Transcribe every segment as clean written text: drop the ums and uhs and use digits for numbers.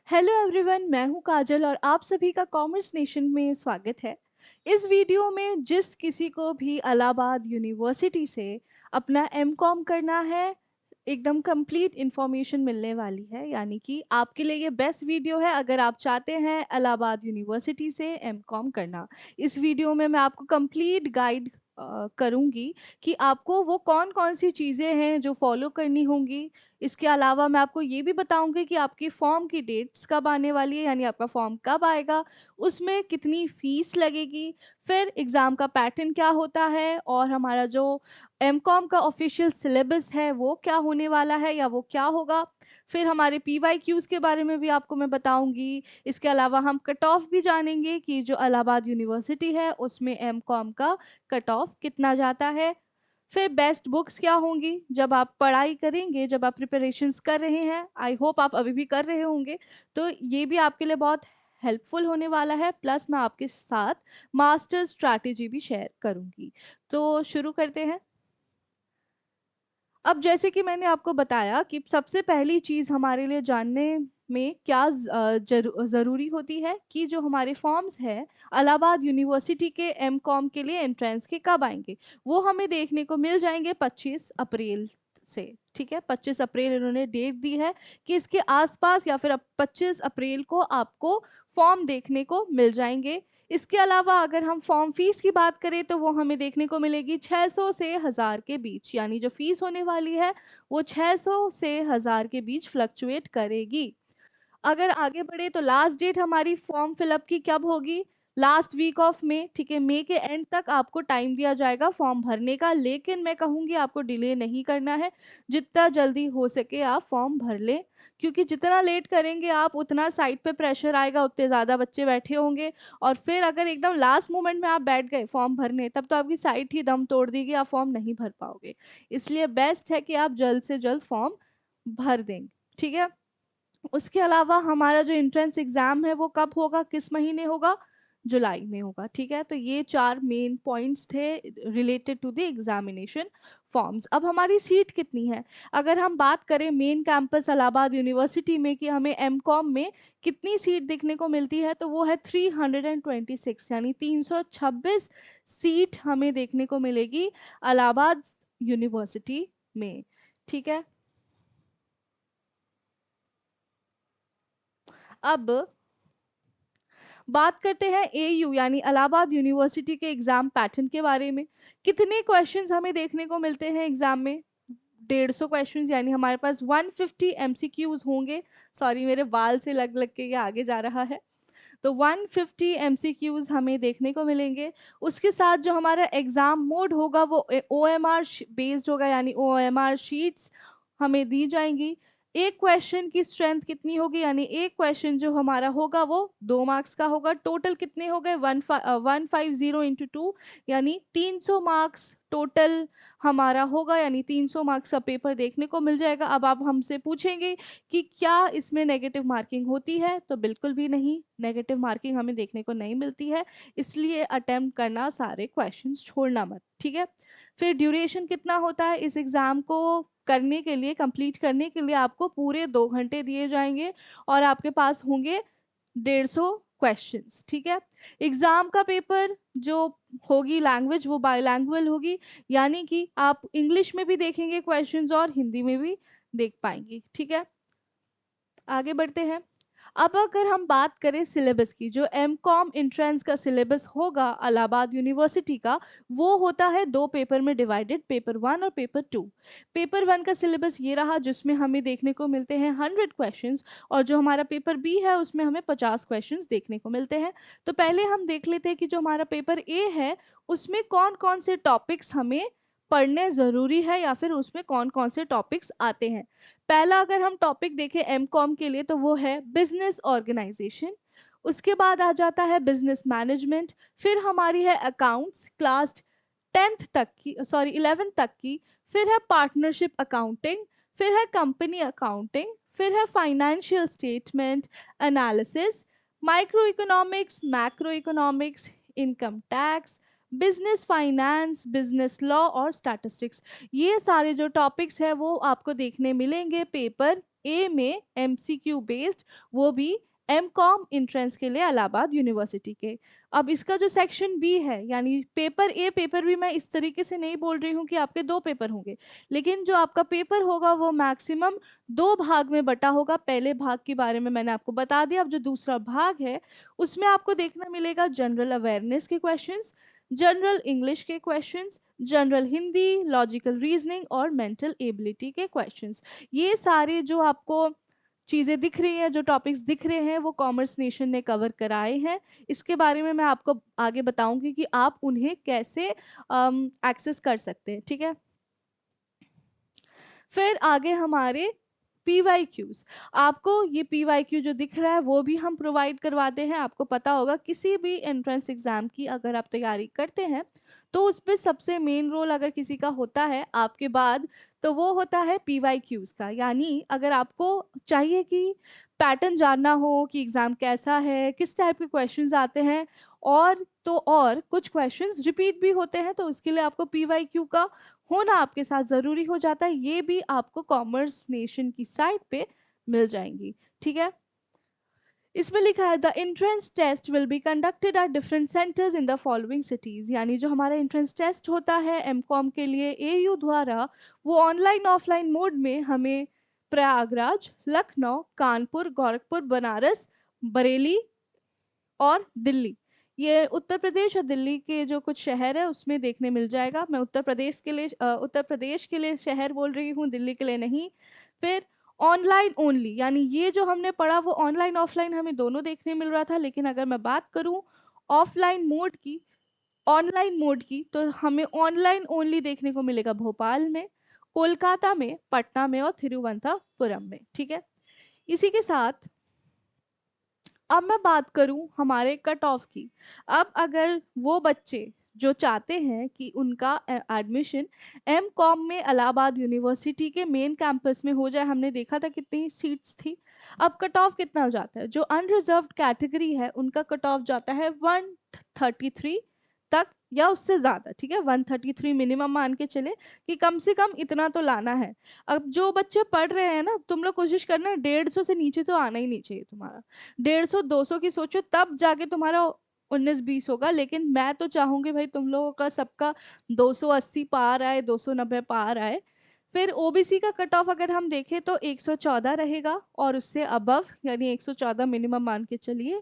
Hello everyone, मैं हूं काजल और आप सभी का कॉमर्स नेशन में स्वागत है। इस वीडियो में जिस किसी को भी इलाहाबाद यूनिवर्सिटी से अपना एमकॉम करना है, एकदम कंप्लीट इन्फॉर्मेशन मिलने वाली है। यानी कि आपके लिए ये बेस्ट वीडियो है अगर आप चाहते हैं इलाहाबाद यूनिवर्सिटी से एमकॉम करना। इस वीडियो में मैं आपको कंप्लीट गाइड करूंगी कि आपको वो कौन कौन सी चीज़ें हैं जो फॉलो करनी होंगी। इसके अलावा मैं आपको ये भी बताऊंगी कि आपकी फॉर्म की डेट्स कब आने वाली है, यानी आपका फॉर्म कब आएगा, उसमें कितनी फीस लगेगी, फिर एग्ज़ाम का पैटर्न क्या होता है, और हमारा जो एमकॉम का ऑफिशियल सिलेबस है वो क्या होने वाला है या वो क्या होगा। फिर हमारे पीवाईक्यूज़ के बारे में भी आपको मैं बताऊंगी। इसके अलावा हम कट ऑफ भी जानेंगे कि जो इलाहाबाद यूनिवर्सिटी है उसमें एमकॉम का कट ऑफ कितना जाता है। फिर बेस्ट बुक्स क्या होंगी जब आप पढ़ाई करेंगे, जब आप प्रिपरेशंस कर रहे हैं, आई होप आप अभी भी कर रहे होंगे, तो ये भी आपके लिए बहुत हेल्पफुल होने वाला है। प्लस मैं आपके साथ मास्टर स्ट्रैटेजी भी शेयर करूंगी। तो शुरू करते हैं। अब जैसे कि मैंने आपको बताया कि सबसे पहली चीज़ हमारे लिए जानने में क्या ज़रूरी होती है कि जो हमारे फॉर्म्स है इलाहाबाद यूनिवर्सिटी के एमकॉम के लिए एंट्रेंस के कब आएंगे, वो हमें देखने को मिल जाएंगे 25 अप्रैल से। ठीक है, 25 अप्रैल इन्होंने डेट दी है कि इसके आसपास या फिर 25 अप्रैल को आपको फॉर्म देखने को मिल जाएंगे। इसके अलावा अगर हम फॉर्म फीस की बात करें तो वो हमें देखने को मिलेगी 600 से 1000 के बीच, यानी जो फीस होने वाली है वो 600 से 1000 के बीच फ्लक्चुएट करेगी। अगर आगे बढ़े तो लास्ट डेट हमारी फॉर्म फिलअप की कब होगी? Last week of May. ठीक है, मई के एंड तक आपको टाइम दिया जाएगा फॉर्म भरने का, लेकिन मैं कहूँगी आपको डिले नहीं करना है। जितना जल्दी हो सके आप फॉर्म भर लें, क्योंकि जितना लेट करेंगे आप उतना साइट पे प्रेशर आएगा, उतने ज़्यादा बच्चे बैठे होंगे। और फिर अगर एकदम लास्ट मोमेंट में आप बैठ गए फॉर्म भरने, तब तो आपकी साइट ही दम तोड़ देगी, आप फॉर्म नहीं भर पाओगे। इसलिए बेस्ट है कि आप जल्द से जल्द फॉर्म भर देंगे। ठीक है, उसके अलावा हमारा जो एंट्रेंस एग्जाम है वो कब होगा, किस महीने होगा? जुलाई में होगा। ठीक है, तो ये चार मेन पॉइंट्स थे related to the examination forms. अब हमारी सीट कितनी है, अगर हम बात करें मेन कैंपस इलाहाबाद यूनिवर्सिटी में कि हमें एमकॉम में कितनी सीट देखने को मिलती है, तो वो है 326, यानी 326 सीट हमें देखने को मिलेगी इलाहाबाद यूनिवर्सिटी में। ठीक है, अब बात करते हैं एयू यानी इलाहाबाद यूनिवर्सिटी के एग्जाम पैटर्न के बारे में। कितने क्वेश्चंस हमें देखने को मिलते हैं एग्जाम में? 150 क्वेश्चंस, यानी हमारे पास 150 एमसीक्यूज होंगे। सॉरी, मेरे बाल से लग लग के ये आगे जा रहा है। तो 150 एमसीक्यूज हमें देखने को मिलेंगे। उसके साथ जो हमारा एग्जाम मोड होगा वो ओएमआर बेस्ड होगा, यानी ओएमआर शीट्स हमें दी जाएंगी। एक क्वेश्चन की स्ट्रेंथ कितनी होगी, यानी एक क्वेश्चन जो हमारा होगा वो 2 मार्क्स का होगा। टोटल कितने हो गए? 150 इंटू 2, यानी 300 मार्क्स टोटल हमारा होगा, यानी 300 मार्क्स का पेपर देखने को मिल जाएगा। अब आप हमसे पूछेंगे कि क्या इसमें नेगेटिव मार्किंग होती है, तो बिल्कुल भी नहीं, नेगेटिव मार्किंग हमें देखने को नहीं मिलती है। इसलिए अटेम्प्ट करना सारे क्वेश्चंस छोड़ना मत। ठीक है, फिर ड्यूरेशन कितना होता है इस एग्ज़ाम को करने के लिए, कंप्लीट करने के लिए आपको पूरे 2 घंटे दिए जाएंगे और आपके पास होंगे 150 क्वेश्चंस। ठीक है, एग्जाम का पेपर जो होगी लैंग्वेज वो बायलैंग्वेज होगी, यानी कि आप इंग्लिश में भी देखेंगे क्वेश्चंस और हिंदी में भी देख पाएंगे। ठीक है, आगे बढ़ते हैं। अब अगर हम बात करें सिलेबस की, जो एमकॉम एंट्रेंस का सिलेबस होगा इलाहाबाद यूनिवर्सिटी का, वो होता है 2 पेपर में डिवाइडेड, पेपर 1 और पेपर 2। पेपर 1 का सिलेबस ये रहा, जिसमें हमें देखने को मिलते हैं 100 क्वेश्चंस, और जो हमारा पेपर बी है उसमें हमें 50 क्वेश्चंस देखने को मिलते हैं। तो पहले हम देख लेते हैं कि जो हमारा पेपर ए है उसमें कौन कौन से टॉपिक्स हमें पढ़ने ज़रूरी है, या फिर उसमें कौन कौन से टॉपिक्स आते हैं। पहला अगर हम टॉपिक देखें एमकॉम के लिए तो वो है बिजनेस ऑर्गेनाइजेशन। उसके बाद आ जाता है बिजनेस मैनेजमेंट। फिर हमारी है अकाउंट्स, क्लास 10th तक की, सॉरी 11th तक की। फिर है पार्टनरशिप अकाउंटिंग। फिर है कंपनी अकाउंटिंग। फिर है financial statement analysis, micro economics, macro economics, income tax, business finance, business law और स्टैटिस्टिक्स। ये सारे जो टॉपिक्स हैं वो आपको देखने मिलेंगे पेपर ए में MCQ बेस्ड, वो भी MCOM एंट्रेंस के लिए इलाहाबाद यूनिवर्सिटी के। अब इसका जो सेक्शन बी है, यानी पेपर ए पेपर बी, मैं इस तरीके से नहीं बोल रही हूँ कि आपके 2 पेपर होंगे, लेकिन जो आपका पेपर होगा वो मैक्सिमम 2 भाग में बटा होगा। पहले भाग के बारे में मैंने आपको बता दिया। अब जो दूसरा भाग है उसमें आपको देखना मिलेगा जनरल अवेयरनेस के क्वेश्चंस, जनरल इंग्लिश के questions, general Hindi, logical reasoning और मेंटल एबिलिटी के क्वेश्चंस। ये सारे जो आपको चीज़ें दिख रही हैं, जो टॉपिक्स दिख रहे हैं, वो कॉमर्स नेशन ने कवर कराए हैं। इसके बारे में मैं आपको आगे बताऊंगी कि आप उन्हें कैसे एक्सेस कर सकते हैं, ठीक है। फिर आगे हमारे PYQs। आपको ये PYQ जो दिख रहा है वो भी हम प्रोवाइड करवाते हैं। आपको पता होगा किसी भी एंट्रेंस एग्जाम की अगर आप तैयारी करते हैं तो उस पर सबसे मेन रोल अगर किसी का होता है आपके बाद, तो वो होता है PYQs का। यानी अगर आपको चाहिए कि पैटर्न जानना हो कि एग्ज़ाम कैसा है, किस टाइप के क्वेश्चंस आते हैं, और तो और कुछ क्वेश्चंस रिपीट भी होते हैं, तो उसके लिए आपको PYQ का होना आपके साथ ज़रूरी हो जाता है। ये भी आपको कॉमर्स नेशन की साइट पे मिल जाएंगी, ठीक है। इसमें लिखा है the entrance test will be conducted at different centres in the following cities. यानी जो हमारा एंट्रेंस टेस्ट होता है MCOM के लिए AU द्वारा, वो ऑनलाइन ऑफलाइन मोड में हमें प्रयागराज, लखनऊ, कानपुर, गोरखपुर, बनारस, बरेली और दिल्ली, ये उत्तर प्रदेश और दिल्ली के जो कुछ शहर है उसमें देखने मिल जाएगा। मैं उत्तर प्रदेश के लिए शहर बोल रही हूँ, दिल्ली के लिए नहीं। फिर ऑनलाइन ओनली, यानी ये जो हमने पढ़ा वो ऑनलाइन ऑफलाइन हमें दोनों देखने मिल रहा था, लेकिन अगर मैं बात करूँ ऑफलाइन मोड की, ऑनलाइन मोड की, तो हमें ऑनलाइन ओनली देखने को मिलेगा भोपाल में, कोलकाता में, पटना में और तिरुवनंतपुरम में, ठीक है। इसी के साथ अब मैं बात करूं हमारे कट ऑफ की। अब अगर वो बच्चे जो चाहते हैं कि उनका एडमिशन MCOM में इलाहाबाद यूनिवर्सिटी के मेन कैंपस में हो जाए, हमने देखा था कितनी सीट्स थी। अब कट ऑफ कितना हो जाता है, जो अनरिजर्व्ड कैटेगरी है उनका कट ऑफ जाता है 133 तक या उससे ज़्यादा, ठीक है। 133 मिनिमम मान के चले कि कम से कम इतना तो लाना है। अब जो बच्चे पढ़ रहे हैं ना, तुम लोग कोशिश करना 150 से नीचे तो आना ही नहीं चाहिए तुम्हारा। 150 200 की सोचो, तब जाके तुम्हारा 19-20 होगा। लेकिन मैं तो चाहूंगी भाई तुम लोगों का सबका 280 पार आए, 290 पार आए। फिर OBC का कट ऑफ अगर हम देखें तो 114 रहेगा और उससे अबव, यानी 114 मिनिमम मान के चलिए।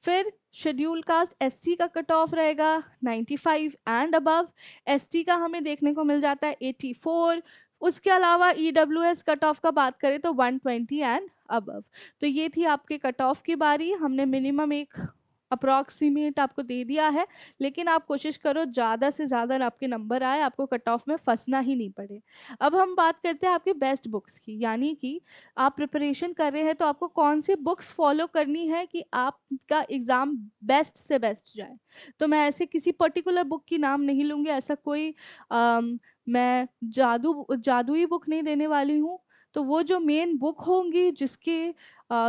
फिर शेड्यूल कास्ट SC का कट ऑफ रहेगा 95 एंड अबव। ST का हमें देखने को मिल जाता है 84। उसके अलावा EWS कट ऑफ का बात करें तो 120 एंड अबव। तो ये थी आपके कट ऑफ की बारी। हमने मिनिमम एक अप्रॉक्सीमेट आपको दे दिया है, लेकिन आप कोशिश करो ज़्यादा से ज़्यादा आपके नंबर आए, आपको कट ऑफ में फंसना ही नहीं पड़े। अब हम बात करते हैं आपके बेस्ट बुक्स की, यानी कि आप प्रिपरेशन कर रहे हैं तो आपको कौन सी बुक्स फॉलो करनी है कि आपका एग्ज़ाम बेस्ट से बेस्ट जाए। तो मैं ऐसे किसी पर्टिकुलर बुक की नाम नहीं लूँगी, ऐसा कोई मैं जादुई बुक नहीं देने वाली हूँ। तो वो जो मेन बुक होंगी जिसके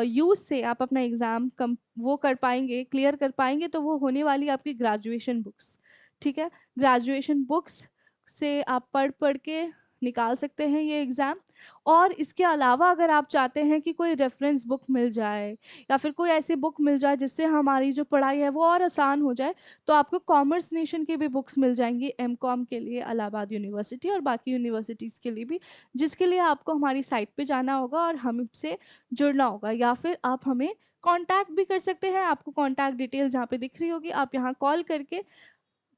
यूज़ से आप अपना एग्ज़ाम कम वो कर पाएंगे, क्लियर कर पाएंगे, तो वो होने वाली आपकी ग्रेजुएशन बुक्स, ठीक है। ग्रेजुएशन बुक्स से आप पढ़ पढ़ के निकाल सकते हैं ये एग्ज़ाम। और इसके अलावा अगर आप चाहते हैं कि कोई रेफरेंस बुक मिल जाए या फिर कोई ऐसी बुक मिल जाए जिससे हमारी जो पढ़ाई है वो और आसान हो जाए, तो आपको कॉमर्स नेशन की भी बुक्स मिल जाएंगी MCOM के लिए इलाहाबाद यूनिवर्सिटी और बाकी यूनिवर्सिटीज़ के लिए भी, जिसके लिए आपको हमारी साइट पे जाना होगा और हमसे जुड़ना होगा, या फिर आप हमें कांटेक्ट भी कर सकते हैं। आपको कांटेक्ट डिटेल्स यहाँ पे दिख रही होगी, आप यहाँ कॉल करके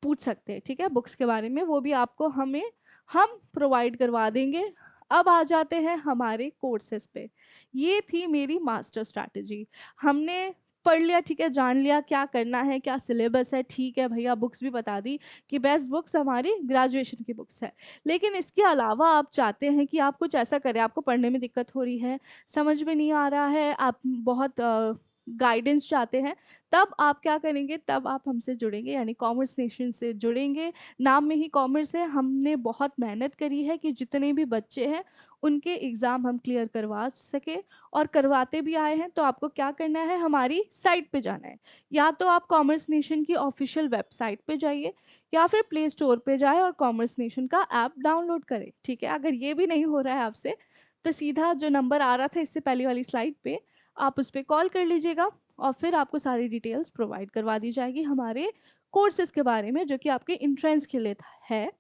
पूछ सकते हैं, ठीक है, बुक्स के बारे में, वो भी आपको हम प्रोवाइड करवा देंगे। अब आ जाते हैं हमारे कोर्सेज पे। ये थी मेरी मास्टर स्ट्रैटेजी। हमने पढ़ लिया, ठीक है, जान लिया क्या करना है, क्या सिलेबस है, ठीक है भैया, बुक्स भी बता दी कि बेस्ट बुक्स हमारी ग्रेजुएशन की बुक्स है। लेकिन इसके अलावा आप चाहते हैं कि आप कुछ ऐसा करें, आपको पढ़ने में दिक्कत हो रही है, समझ में नहीं आ रहा है, आप बहुत गाइडेंस चाहते हैं, तब आप क्या करेंगे, तब आप हमसे जुड़ेंगे, यानी कॉमर्स नेशन से जुड़ेंगे। नाम में ही कॉमर्स है, हमने बहुत मेहनत करी है कि जितने भी बच्चे हैं उनके एग्ज़ाम हम क्लियर करवा सके और करवाते भी आए हैं। तो आपको क्या करना है, हमारी साइट पे जाना है। या तो आप कॉमर्स नेशन की ऑफिशियल वेबसाइट पे जाइए या फिर प्ले स्टोर पे जाए और कॉमर्स नेशन का ऐप डाउनलोड करें, ठीक है। अगर ये भी नहीं हो रहा है आपसे तो सीधा जो नंबर आ रहा था इससे पहले वाली स्लाइड पे, आप उस पर कॉल कर लीजिएगा और फिर आपको सारी डिटेल्स प्रोवाइड करवा दी जाएगी हमारे कोर्सेज के बारे में, जो कि आपके इंट्रेंस के लिए है।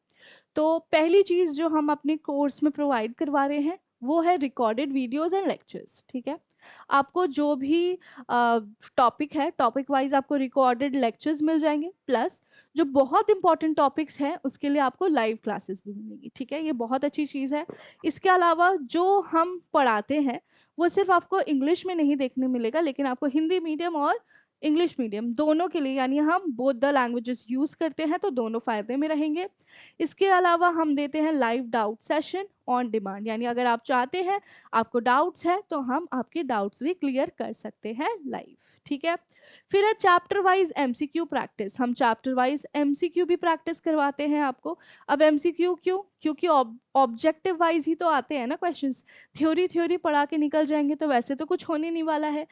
तो पहली चीज़ जो हम अपने कोर्स में प्रोवाइड करवा रहे हैं वो है रिकॉर्डेड वीडियोस एंड लेक्चर्स। ठीक है, आपको जो भी टॉपिक है, टॉपिक वाइज आपको रिकॉर्डेड लेक्चर्स मिल जाएंगे, प्लस जो बहुत इंपॉर्टेंट टॉपिक्स हैं उसके लिए आपको लाइव क्लासेस भी मिलेंगी। ठीक है, ये बहुत अच्छी चीज़ है। इसके अलावा जो हम पढ़ाते हैं वो सिर्फ आपको इंग्लिश में नहीं देखने मिलेगा, लेकिन आपको हिंदी मीडियम और इंग्लिश मीडियम दोनों के लिए, यानी हम बोथ द लैंग्वेजेस यूज़ करते हैं, तो दोनों फ़ायदे में रहेंगे। इसके अलावा हम देते हैं live doubt session on demand, यानी अगर आप चाहते हैं, आपको डाउट्स है, तो हम आपके डाउट्स भी क्लियर कर सकते हैं लाइव। ठीक है, फिर है चैप्टर वाइज एमसीक्यू प्रैक्टिस। हम चैप्टर वाइज एमसीक्यू भी प्रैक्टिस करवाते हैं आपको। अब एमसीक्यू क्यों? क्योंकि ऑब्जेक्टिव वाइज ही तो आते हैं ना क्वेश्चंस, थ्योरी थ्योरी पढ़ा के निकल जाएंगे तो वैसे तो कुछ होने नहीं वाला है।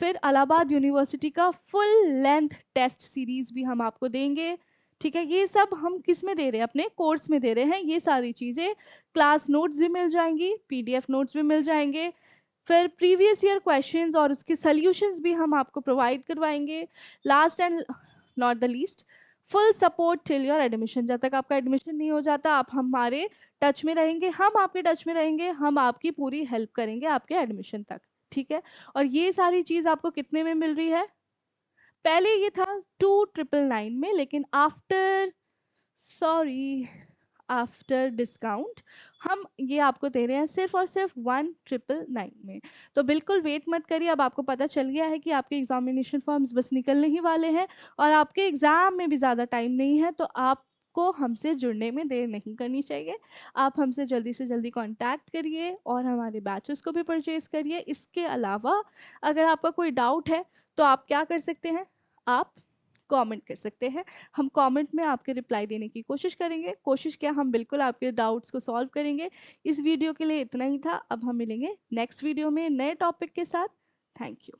फिर इलाहाबाद यूनिवर्सिटी का फुल लेंथ टेस्ट सीरीज भी हम आपको देंगे। ठीक है, ये सब हम किस में दे रहे हैं? अपने कोर्स में दे रहे हैं ये सारी चीज़ें। क्लास नोट्स भी मिल जाएंगी, पीडीएफ नोट्स भी मिल जाएंगे, फिर प्रीवियस ईयर क्वेश्चंस और उसके सॉल्यूशंस भी हम आपको प्रोवाइड करवाएंगे। Last and not the least, full support till your admission. जब तक आपका एडमिशन नहीं हो जाता आप हमारे टच में रहेंगे, हम आपके टच में रहेंगे, हम आपकी पूरी हेल्प करेंगे आपके एडमिशन तक। ठीक है, और ये सारी चीज़ आपको कितने में मिल रही है? पहले ये था 2999 में, लेकिन आफ्टर डिस्काउंट हम ये आपको दे रहे हैं सिर्फ और सिर्फ 1999 में। तो बिल्कुल वेट मत करिए, अब आपको पता चल गया है कि आपके एग्जामिनेशन फॉर्म्स बस निकलने ही वाले हैं और आपके एग्ज़ाम में भी ज़्यादा टाइम नहीं है, तो आपको हमसे जुड़ने में देर नहीं करनी चाहिए। आप हमसे जल्दी से जल्दी कांटेक्ट करिए और हमारे बैचेस को भी परचेज़ करिए। इसके अलावा अगर आपका कोई डाउट है तो आप क्या कर सकते हैं, आप कमेंट कर सकते हैं। हम कमेंट में आपके रिप्लाई देने की कोशिश करेंगे। कोशिश क्या, हम बिल्कुल आपके डाउट्स को सॉल्व करेंगे। इस वीडियो के लिए इतना ही था। अब हम मिलेंगे नेक्स्ट वीडियो में नए टॉपिक के साथ। Thank you.